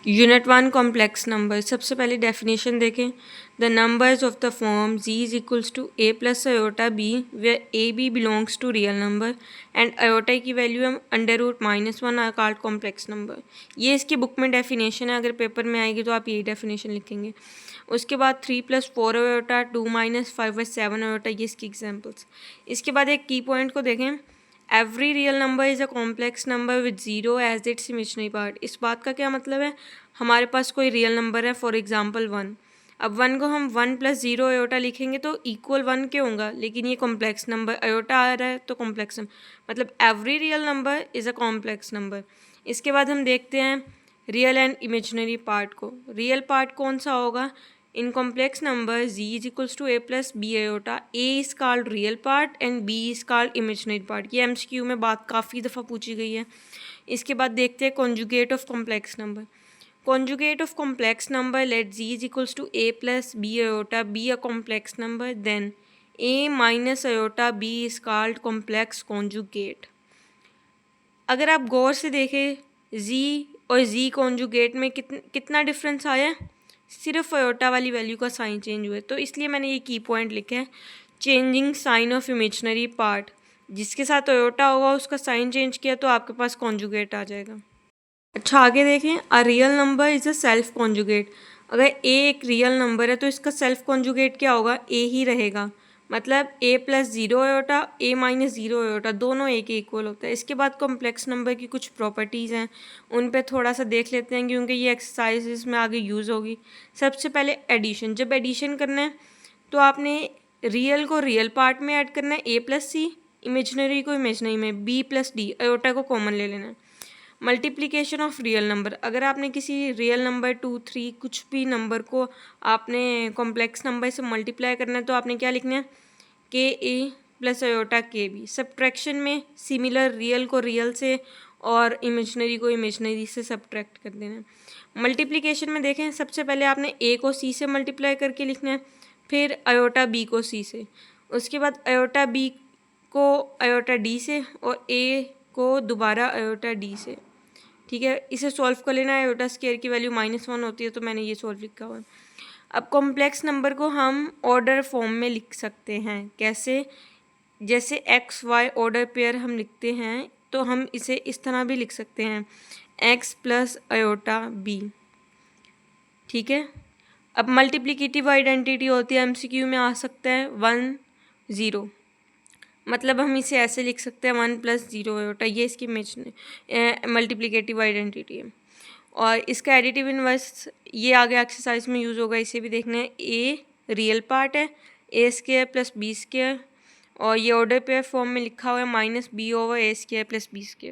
Unit 1 complex number. सबसे पहले definition देखें। The numbers of the form z is equals to a plus iota b where a b belongs to real number and iota की value हम √-1 are called complex number. ये इसकी book में definition है, अगर पेपर में आएगी तो आप यही डेफिनेशन लिखेंगे। उसके बाद 3 + 4 अयोटा, 2 - 5 व 7 अयोटा, ये इसकी एग्जाम्पल्स। इसके बाद एक की पॉइंट को देखें। Every real number is a complex number with zero as its imaginary part. इस बात का क्या मतलब है, हमारे पास कोई रियल नंबर है, फॉर एग्जांपल 1। अब 1 को हम 1 + 0 अयोटा लिखेंगे तो इक्वल 1 क्यों होगा, लेकिन ये कॉम्प्लेक्स नंबर अयोटा आ रहा है तो कॉम्प्लेक्स नंबर, मतलब every real number is a complex number. इसके बाद हम देखते हैं रियल एंड इमेजिनरी पार्ट को। रियल पार्ट कौन सा होगा, in complex number z is equals to a + b iota, a is called real part and b is called imaginary part. ये MCQ में बात काफ़ी दफ़ा पूछी गई है। इसके बाद देखते हैं conjugate of complex number. Conjugate of complex number, let z is equals to a plus b iota be a complex number, then a minus iota b is called complex conjugate। अगर आप गौर से देखें z और z conjugate में कितना difference आया है, सिर्फ अयोटा वाली वैल्यू का साइन चेंज हुआ है, तो इसलिए मैंने ये की पॉइंट लिखे हैं। Changing sign of imaginary part, जिसके साथ अयोटा होगा उसका साइन चेंज किया तो आपके पास कॉन्जुगेट आ जाएगा। अच्छा आगे देखें, a real number is a self conjugate. अगर ए एक रियल नंबर है तो इसका सेल्फ कॉन्जुगेट क्या होगा, ए ही रहेगा। मतलब a + 0 अयोटा, a - 0 अयोटा, दोनों ए के इक्वल होता है। इसके बाद कॉम्प्लेक्स नंबर की कुछ प्रॉपर्टीज़ हैं, उन पे थोड़ा सा देख लेते हैं क्योंकि ये एक्सरसाइज में आगे यूज़ होगी। सबसे पहले एडिशन। जब एडिशन करना है तो आपने रियल को रियल पार्ट में ऐड करना है a + c, इमेजनरी को इमेजनरी में b + d, अयोटा को कॉमन ले लेना है। Multiplication of real number. अगर आपने किसी रियल नंबर 2, 3 कुछ भी नंबर को आपने कॉम्प्लेक्स नंबर से मल्टीप्लाई करना है तो आपने क्या लिखना है, के ए प्लस अयोटा के बी। सब्ट्रैक्शन में सिमिलर रियल को रियल से और इमेजनरी को इमेजनरी से सब्ट्रैक्ट कर देना है। मल्टीप्लिकेशन में देखें, सबसे पहले आपने ए को सी से मल्टीप्लाई करके लिखना है, फिर अयोटा बी को सी से, उसके बाद अयोटा बी को अयोटा डी से और ए को दोबारा अयोटा डी से। ठीक है, इसे सॉल्व कर लेना है। अयोटा स्क्वायर की वैल्यू -1 होती है तो मैंने ये सॉल्व लिखा हुआ है। अब कॉम्प्लेक्स नंबर को हम ऑर्डर फॉर्म में लिख सकते हैं। कैसे, जैसे x y ऑर्डर पेयर हम लिखते हैं तो हम इसे इस तरह भी लिख सकते हैं, x + अयोटा b। ठीक है, अब मल्टीप्लिकेटिव आइडेंटिटी होती है, MCQ में आ सकता है 1 0, मतलब हम इसे ऐसे लिख सकते हैं 1 + 0 अयोटा, ये इसकी मल्टीप्लिकेटिव आइडेंटिटी है। और इसका एडिटिव इनवर्स ये आगे एक्सरसाइज में यूज़ होगा, इसे भी देखना है। ए रियल पार्ट है, a² + b², और ये ऑर्डर पेयर फॉर्म में लिखा हुआ है -b/a² + b²।